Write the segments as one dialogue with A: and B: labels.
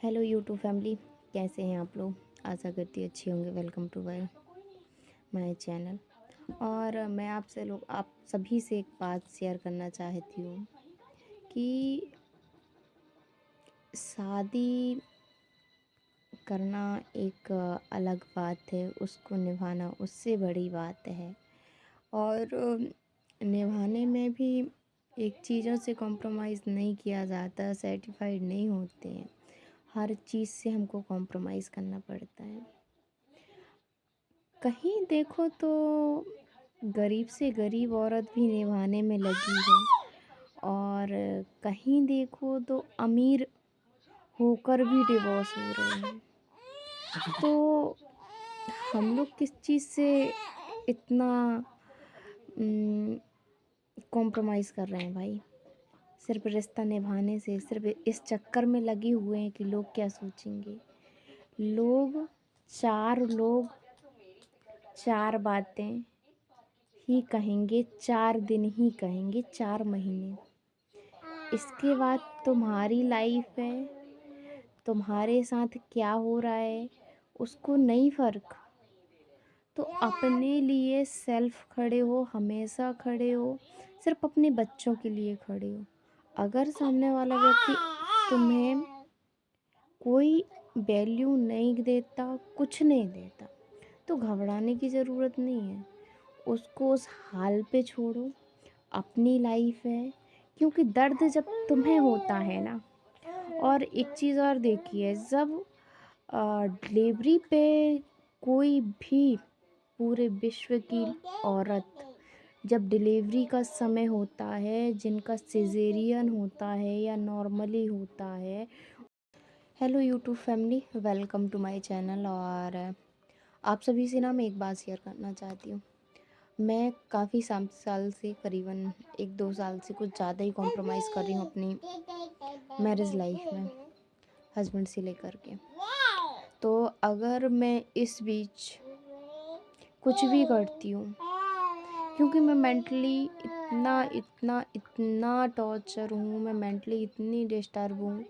A: Hello YouTube family, कैसे हैं आप लोग। आशा करती अच्छी होंगे। Welcome to my channel. और मैं आप सभी से एक बात शेयर करना चाहती हूँ कि शादी करना एक अलग बात है, उसको निभाना उससे बड़ी बात है। और निभाने में भी एक चीज़ों से कॉम्प्रोमाइज़ नहीं किया जाता, सर्टिफाइड नहीं होते हैं। हर चीज़ से हमको कॉम्प्रोमाइज़ करना पड़ता है। कहीं देखो तो गरीब से गरीब औरत भी निभाने में लगी है, और कहीं देखो तो अमीर होकर भी डिवोर्स हो रहे हैं। तो हम लोग किस चीज़ से इतना कॉम्प्रोमाइज़ कर रहे हैं भाई। सिर्फ रिश्ता निभाने से, सिर्फ इस चक्कर में लगे हुए हैं कि लोग क्या सोचेंगे। लोग चार बातें ही कहेंगे, 4 दिन ही कहेंगे, 4 महीने। इसके बाद तुम्हारी लाइफ है, तुम्हारे साथ क्या हो रहा है उसको नहीं फ़र्क। तो अपने लिए सेल्फ खड़े हो, हमेशा खड़े हो, सिर्फ अपने बच्चों के लिए खड़े हो। अगर सामने वाला व्यक्ति तुम्हें कोई वैल्यू नहीं देता, कुछ नहीं देता, तो घबराने की ज़रूरत नहीं है। उसको उस हाल पे छोड़ो, अपनी लाइफ है। क्योंकि दर्द जब तुम्हें होता है ना, और एक चीज़ और देखिए, जब डिलीवरी पे कोई भी, पूरे विश्व की औरत जब डिलीवरी का समय होता है, जिनका सिजेरियन होता है या नॉर्मली होता है। Hello YouTube family, welcome to my channel. और आप सभी से ना मैं एक बात शेयर करना चाहती हूँ। मैं काफ़ी साल से, करीबन 1-2 साल से कुछ ज़्यादा ही कॉम्प्रोमाइज़ कर रही हूँ अपनी मैरिज लाइफ में, हस्बैंड से लेकर के। तो अगर मैं इस बीच कुछ भी करती हूँ, क्योंकि मैं मेंटली इतना टॉर्चर हूँ, मैं मेंटली इतनी डिस्टर्ब हूँ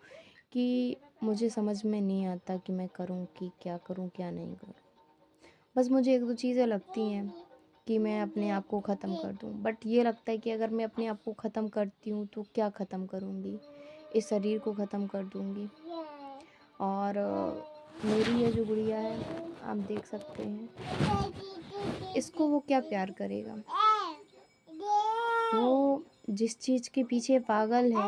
A: कि मुझे समझ में नहीं आता कि मैं करूँ कि क्या करूँ क्या नहीं करूँ। बस मुझे 1-2 चीज़ें लगती हैं कि मैं अपने आप को ख़त्म कर दूँ। बट ये लगता है कि अगर मैं अपने आप को ख़त्म करती हूँ तो क्या ख़त्म करूँगी, इस शरीर को ख़त्म कर दूँगी। और मेरी ये जो गुड़िया है, आप देख सकते हैं, इसको वो क्या प्यार करेगा। वो जिस चीज़ के पीछे पागल है,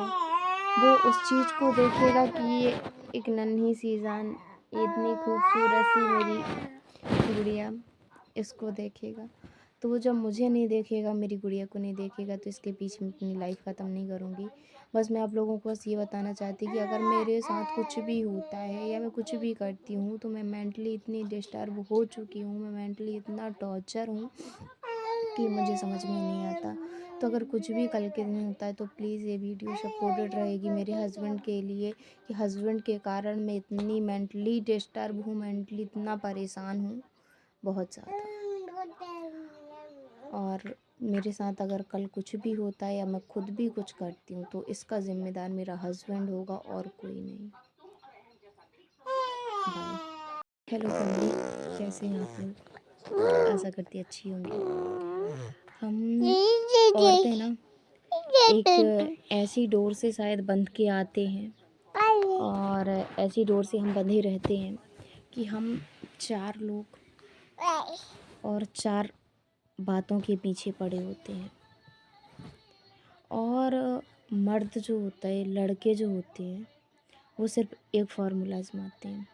A: वो उस चीज़ को देखेगा कि ये एक नन्ही सी जान, इतनी खूबसूरत सी मेरी गुड़िया, इसको देखेगा। तो वो जब मुझे नहीं देखेगा, मेरी गुड़िया को नहीं देखेगा, तो इसके पीछे मैं अपनी लाइफ ख़त्म नहीं करूँगी। बस मैं आप लोगों को बस ये बताना चाहती कि अगर मेरे साथ कुछ भी होता है या मैं कुछ भी करती हूँ, तो मैं मेंटली इतनी डिस्टर्ब हो चुकी हूँ, मैं मेंटली इतना टॉर्चर हूँ कि मुझे समझ में नहीं आता। तो अगर कुछ भी कल के दिन होता है तो प्लीज़ ये वीडियो सपोर्टेड रहेगी मेरे हस्बैंड के लिए, कि हस्बैंड के कारण मैं इतनी मेंटली डिस्टर्ब हूँ, मेंटली इतना परेशान हूँ, बहुत ज़्यादा। और मेरे साथ अगर कल कुछ भी होता है या मैं खुद भी कुछ करती हूँ, तो इसका ज़िम्मेदार मेरा हस्बैंड होगा और कोई नहीं। बाय। हेलो फैमिली, कैसे हैं आप लोग। आशा करती अच्छी होंगी। हम औरतें ना एक ऐसी डोर से शायद बंध के आते हैं, और ऐसी डोर से हम बंधे रहते हैं कि हम 4 लोग और 4 बातों के पीछे पड़े होते हैं। और मर्द जो होता है, लड़के जो होते हैं, वो सिर्फ एक फार्मूला आजमाते हैं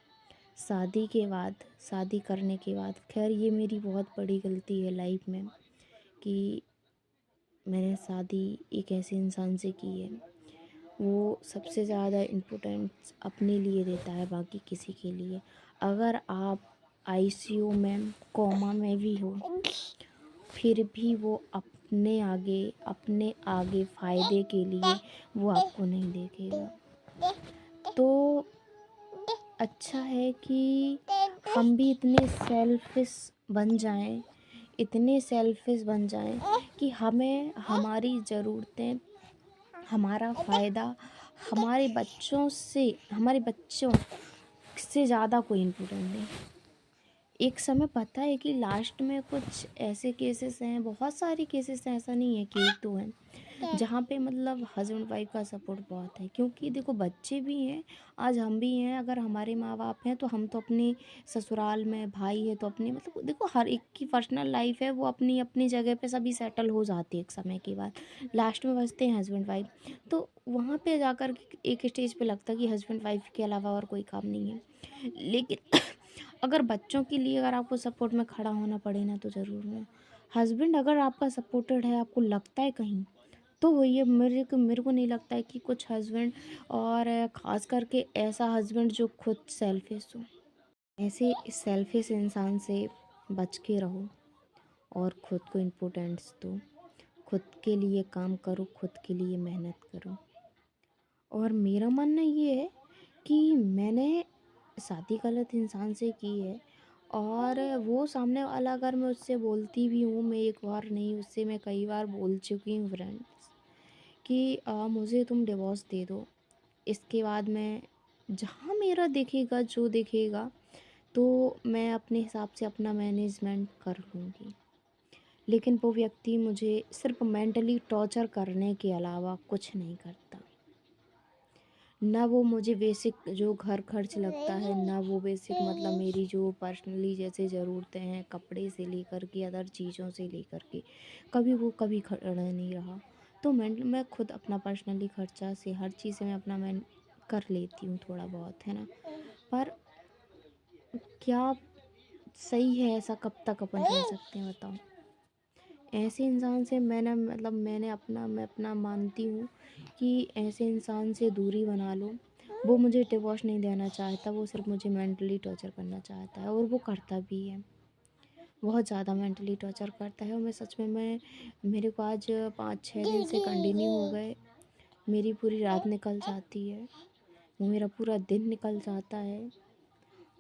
A: शादी के बाद, शादी करने के बाद। खैर ये मेरी बहुत बड़ी गलती है लाइफ में कि मैंने शादी एक ऐसे इंसान से की है, वो सबसे ज़्यादा इम्पोर्टेंस अपने लिए देता है, बाकी किसी के लिए। अगर आप आईसीयू में, कोमा में भी हो, फिर भी वो अपने आगे फ़ायदे के लिए वो आपको नहीं देखेगा। तो अच्छा है कि हम भी इतने सेल्फिश बन जाएं कि हमें हमारी ज़रूरतें, हमारा फ़ायदा, हमारे बच्चों से ज़्यादा कोई इम्पोर्टेंट नहीं। एक समय पता है कि लास्ट में कुछ ऐसे केसेस हैं, बहुत सारे केसेस हैं, ऐसा नहीं है कि एक दो हैं, जहाँ पे मतलब हस्बैंड वाइफ का सपोर्ट बहुत है। क्योंकि देखो बच्चे भी हैं, आज हम भी हैं, अगर हमारे माँ बाप हैं तो हम तो अपने ससुराल में, भाई है तो अपने, मतलब देखो हर एक की पर्सनल लाइफ है, वो अपनी अपनी जगह पे सभी सेटल हो जाती है एक समय के बाद। लास्ट में बचते हैं हस्बैंड वाइफ। तो वहाँ पे जाकर के एक स्टेज पे लगता है कि हस्बैंड वाइफ के अलावा और कोई काम नहीं है। लेकिन अगर बच्चों के लिए अगर आपको सपोर्ट में खड़ा होना पड़े ना, तो ज़रूर है। हस्बैंड अगर आपका सपोर्टेड है, आपको लगता है कहीं, तो वही है। मेरे को नहीं लगता है कि कुछ हस्बैंड, और ख़ास करके ऐसा हस्बैंड जो खुद सेल्फिश हो। ऐसे सेल्फिश इंसान से बच के रहो और खुद को इम्पोर्टेंस दो। खुद के लिए काम करो, खुद के लिए मेहनत करो। और मेरा मानना ये है कि मैंने शादी गलत इंसान से की है, और वो सामने वाला अगर मैं उससे बोलती भी हूँ, मैं एक बार नहीं, उससे मैं कई बार बोल चुकी हूँ फ्रेंड्स, कि मुझे तुम डिवोर्स दे दो। इसके बाद मैं जहाँ मेरा दिखेगा, जो दिखेगा, तो मैं अपने हिसाब से अपना मैनेजमेंट कर लूँगी। लेकिन वो व्यक्ति मुझे सिर्फ मेंटली टॉर्चर करने के अलावा कुछ नहीं करता। ना वो मुझे बेसिक जो घर खर्च लगता है, ना वो बेसिक मतलब मेरी जो पर्सनली जैसे ज़रूरतें हैं, कपड़े से लेकर के अदर चीज़ों से लेकर के, कभी खड़ा नहीं रहा। तो मैं खुद अपना पर्सनली खर्चा से, हर चीज़ से मैं अपना मैं कर लेती हूँ थोड़ा बहुत, है ना। पर क्या सही है ऐसा? कब तक अपन रह सकते हैं बताओ? ऐसे इंसान से मैं अपना मानती हूँ कि ऐसे इंसान से दूरी बना लो। वो मुझे डिवोर्स नहीं देना चाहता, वो सिर्फ मुझे मेंटली टॉर्चर करना चाहता है, और वो करता भी है। बहुत ज़्यादा मेंटली टॉर्चर करता है, और मैं सच में मेरे को आज 5-6 दिन से कंटिन्यू हो गए, मेरी पूरी रात निकल जाती है, मेरा पूरा दिन निकल जाता है।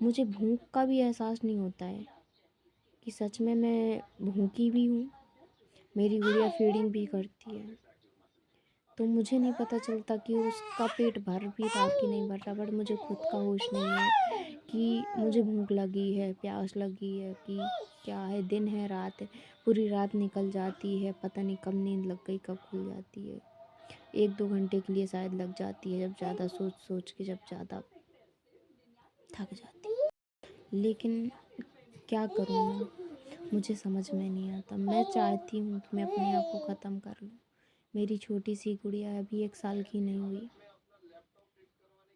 A: मुझे भूख का भी एहसास नहीं होता है कि सच में मैं भूखी भी हूँ। मेरी गुड़िया फीडिंग भी करती है, तो मुझे नहीं पता चलता कि उसका पेट भर भी रहा कि नहीं भर रहा। बट मुझे खुद का होश नहीं है कि मुझे भूख लगी है, प्यास लगी है, कि क्या है, दिन है रात है। पूरी रात निकल जाती है, पता नहीं कब नींद लग गई, कब खुल जाती है। 1-2 घंटे के लिए शायद लग जाती है, जब ज़्यादा सोच सोच के, जब ज़्यादा थक जाती है। लेकिन क्या करूँ मैं, मुझे समझ में नहीं आता। मैं चाहती हूँ कि मैं अपने आप को ख़त्म कर लूँ। मेरी छोटी सी गुड़िया अभी 1 साल की नहीं हुई,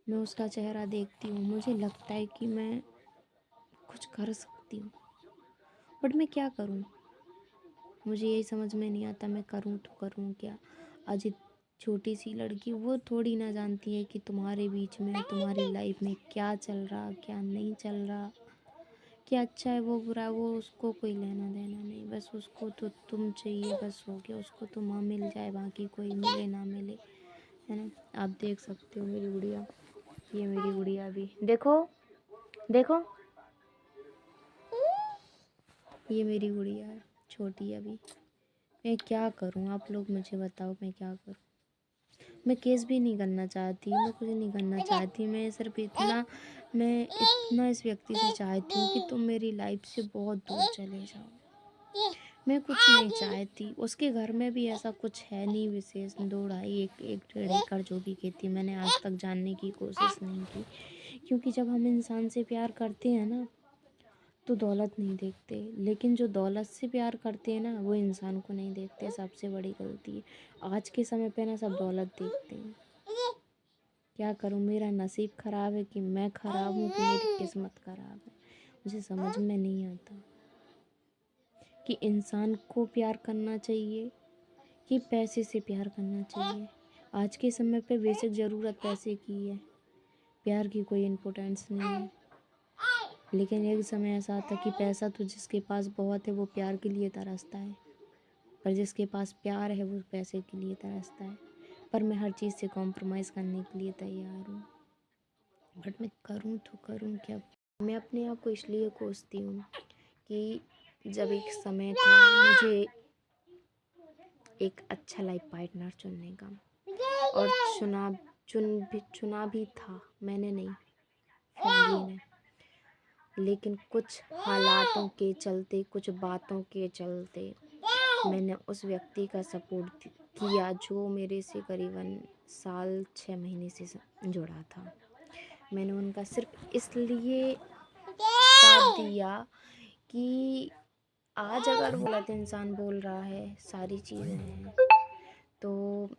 A: मैं उसका चेहरा देखती हूँ, मुझे लगता है कि मैं कुछ कर सकती हूँ, बट मैं क्या करूँ? मुझे यही समझ में नहीं आता, मैं करूँ तो करूँ क्या? आज छोटी सी लड़की, वो थोड़ी ना जानती है कि तुम्हारे बीच में, तुम्हारी लाइफ में क्या चल रहा, क्या नहीं चल रहा, क्या अच्छा है, वो बुरा है, वो उसको कोई लेना देना नहीं। बस उसको तो तुम चाहिए, बस हो गया। उसको तो माँ मिल जाए, बाकी कोई मिले ना मिले, है ना। आप देख सकते हो मेरी गुड़िया, ये मेरी गुड़िया भी देखो, देखो, ये मेरी गुड़िया है, छोटी है अभी। मैं क्या करूँ, आप लोग मुझे बताओ, मैं क्या करूँ? मैं केस भी नहीं करना चाहती, मैं कुछ नहीं करना चाहती, मैं इतना इस व्यक्ति से चाहती हूँ कि तुम मेरी लाइफ से बहुत दूर चले जाओ। मैं कुछ नहीं चाहती। उसके घर में भी ऐसा कुछ है नहीं विशेष, 2-2.5 एक 1.5 एकड़ जो भी खेती, मैंने आज तक जानने की कोशिश नहीं की। क्योंकि जब हम इंसान से प्यार करते हैं ना, तो दौलत नहीं देखते। लेकिन जो दौलत से प्यार करते हैं ना, वो इंसान को नहीं देखते। सबसे बड़ी गलती है आज के समय पे ना, सब दौलत देखते हैं। क्या करूँ, मेरा नसीब ख़राब है कि मैं ख़राब हूँ कि मेरी किस्मत ख़राब है, मुझे समझ में नहीं आता कि इंसान को प्यार करना चाहिए कि पैसे से प्यार करना चाहिए। आज के समय पे बेसिक ज़रूरत पैसे की है, प्यार की कोई इम्पोर्टेंस नहीं है। लेकिन एक समय ऐसा आता कि पैसा तो जिसके पास बहुत है, वो प्यार के लिए तरसता है, पर जिसके पास प्यार है, वो पैसे के लिए तरसता है। पर मैं हर चीज़ से कॉम्प्रोमाइज़ करने के लिए तैयार हूँ, बट मैं करूँ तो करूँ क्या? मैं अपने आप को इसलिए कोसती हूँ कि जब एक समय था मुझे एक अच्छा लाइफ पार्टनर चुनने का, और चुना चुना भी था, मैंने नहीं, फैमिली ने। लेकिन कुछ हालातों के चलते, कुछ बातों के चलते मैंने उस व्यक्ति का सपोर्ट किया जो मेरे से करीबन साल 6 महीने से जुड़ा था। मैंने उनका सिर्फ इसलिए साथ दिया कि आज अगर गलत इंसान बोल रहा है, सारी चीज़ें हैं, तो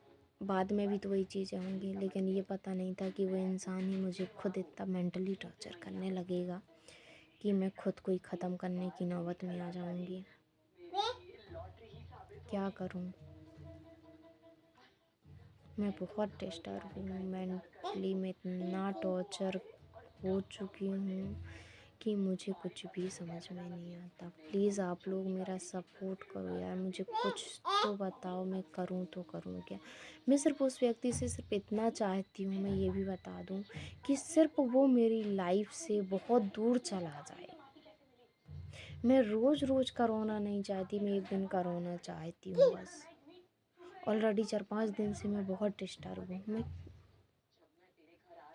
A: बाद में भी तो वही चीज़ें होंगी। लेकिन ये पता नहीं था कि वो इंसान ही मुझे खुद इतना मेंटली टॉर्चर करने लगेगा कि मैं खुद को ही ख़त्म करने की नौबत में आ जाऊंगी। क्या करूं? मैं बहुत डिस्टर्ब हूँ, मेंटली में इतना टॉर्चर हो चुकी हूँ कि मुझे कुछ भी समझ में नहीं आता। प्लीज़ आप लोग मेरा सपोर्ट करो यार, मुझे कुछ तो बताओ, मैं करूँ तो करूँ क्या। मैं सिर्फ उस व्यक्ति से सिर्फ इतना चाहती हूँ, मैं ये भी बता दूँ कि सिर्फ वो मेरी लाइफ से बहुत दूर चला जाए। मैं रोज़ रोज़ का रोना नहीं चाहती, मैं एक दिन का रोना चाहती हूँ बस। ऑलरेडी 4-5 दिन से मैं बहुत डिस्टर्ब हूँ। मैं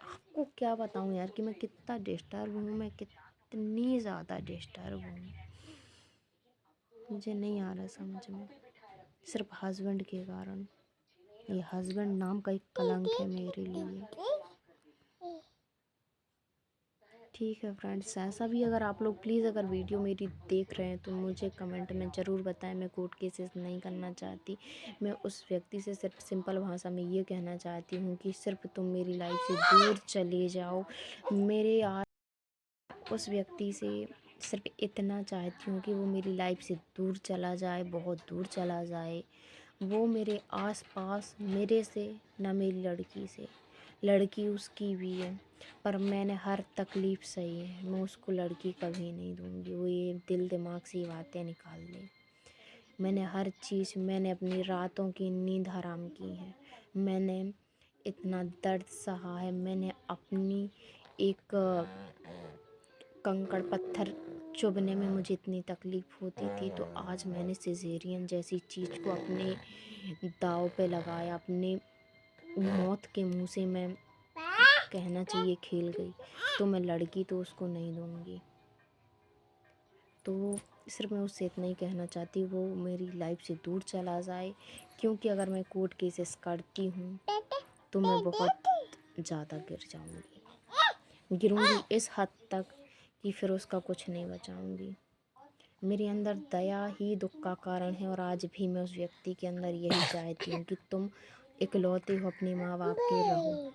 A: आपको क्या बताऊँ यार कि मैं कितना डिस्टर्ब हूँ, मैं कितनी ज़्यादा डिस्टर्ब हूँ, मुझे नहीं आ रहा समझ में। सिर्फ हस्बैंड के कारण। ये हस्बैंड नाम का एक कलंक है मेरे लिए। ठीक है फ्रेंड्स, ऐसा भी अगर आप लोग प्लीज़ अगर वीडियो मेरी देख रहे हैं तो मुझे कमेंट में ज़रूर बताएं। मैं कोर्ट केसेस नहीं करना चाहती। मैं उस व्यक्ति से सिर्फ सिंपल भाषा में ये कहना चाहती हूँ कि सिर्फ तुम मेरी लाइफ से दूर चले जाओ। मेरे उस व्यक्ति से सिर्फ इतना चाहती हूँ कि वो मेरी लाइफ से दूर चला जाए, बहुत दूर चला जाए। वो मेरे आसपास मेरे से, ना मेरी लड़की से। लड़की उसकी भी है, पर मैंने हर तकलीफ़ सही है, मैं उसको लड़की कभी नहीं दूँगी। वो ये दिल दिमाग से ये बातें निकाल दे। मैंने हर चीज़, मैंने अपनी रातों की नींद हराम की है, मैंने इतना दर्द सहा है, मैंने अपनी एक कंकड़ पत्थर चुभने में मुझे इतनी तकलीफ़ होती थी, तो आज मैंने सिजेरियन जैसी चीज़ को अपने दांव पे लगाया, अपने मौत के मुंह से मैं कहना चाहिए खेल गई। तो मैं लड़की तो उसको नहीं दूंगी। तो सिर्फ मैं उससे इतना ही कहना चाहती हूँ, वो मेरी लाइफ से दूर चला जाए, क्योंकि अगर मैं कोर्ट केसेस करती हूँ तो मैं बहुत ज़्यादा गिर जाऊँगी, गिरूँगी इस हद तक कि फिर उसका कुछ नहीं बचाऊँगी। मेरे अंदर दया ही दुख का कारण है, और आज भी मैं उस व्यक्ति के अंदर यही चाहती हूँ कि तुम इकलौते हो अपने माँ बाप के, रहो।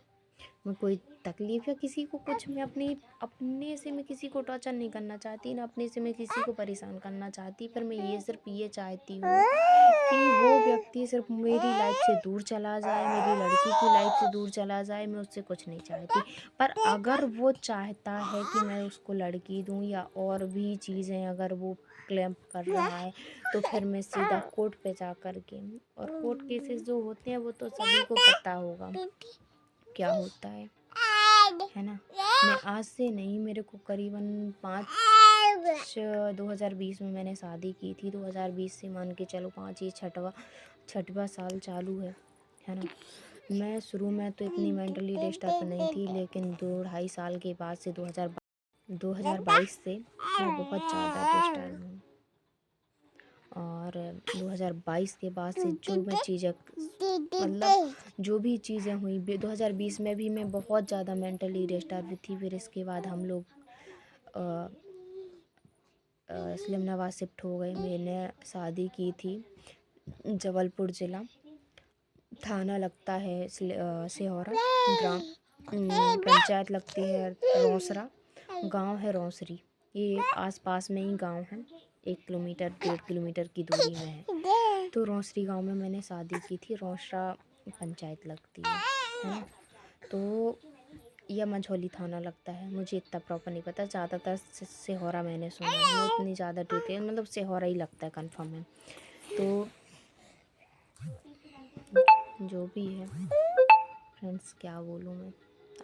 A: मैं कोई तकलीफ़ या किसी को कुछ, मैं अपने से मैं किसी को टॉर्चर नहीं करना चाहती, ना अपने से मैं किसी को परेशान करना चाहती। पर मैं ये सिर्फ ये चाहती हूँ कि वो व्यक्ति सिर्फ मेरी लाइफ से दूर चला जाए, मेरी लड़की की लाइफ से दूर चला जाए। मैं उससे कुछ नहीं चाहती। पर अगर वो चाहता है कि मैं उसको लड़की दूँ या और भी चीज़ें अगर वो क्लेम कर रहा है, तो फिर मैं सीधा कोर्ट पे जा कर के, और कोर्ट केसेस जो होते हैं वो तो सभी को पता होगा क्या होता है ना। मैं आज से नहीं, मेरे को करीबन 2020 में मैंने शादी की थी। 2020 से मान के चलो 5 ये छठवा साल चालू है ना। मैं शुरू में तो इतनी मेंटली डिस्टर्ब नहीं थी, लेकिन 2-2.5 साल के बाद से 2022 से मैं बहुत ज़्यादा डिस्टर्ब हूँ। और 2022 के बाद से जो मैं चीज़ें, मतलब जो भी चीज़ें हुई, 2020 में भी मैं बहुत ज़्यादा मेंटली डिस्टर्ब थी। फिर इसके बाद हम लोग इस्लामाबाद शिफ्ट हो गए। मैंने शादी की थी जबलपुर ज़िला, थाना लगता है सिहोरा, ग्राम पंचायत लगती है रौसरा, गांव है रौसरी। ये आसपास में ही गांव है, 1 किलोमीटर 1.5 किलोमीटर की दूरी में है। तो रौसरी गांव में मैंने शादी की थी। रौसरा पंचायत लगती है ना। तो यह मझौली थाना लगता है, मुझे इतना प्रॉपर नहीं पता। ज़्यादातर सिहोरा मैंने सुना है, मैं इतनी ज़्यादा डिटेल, मतलब सिहोरा ही लगता है, कंफर्म है। तो जो भी है फ्रेंड्स, क्या बोलूँ मैं,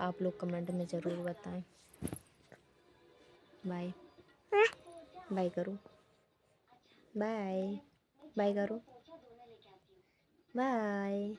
A: आप लोग कमेंट में ज़रूर बताएं। बाय बाय करो, बाय बाय करो, बाय।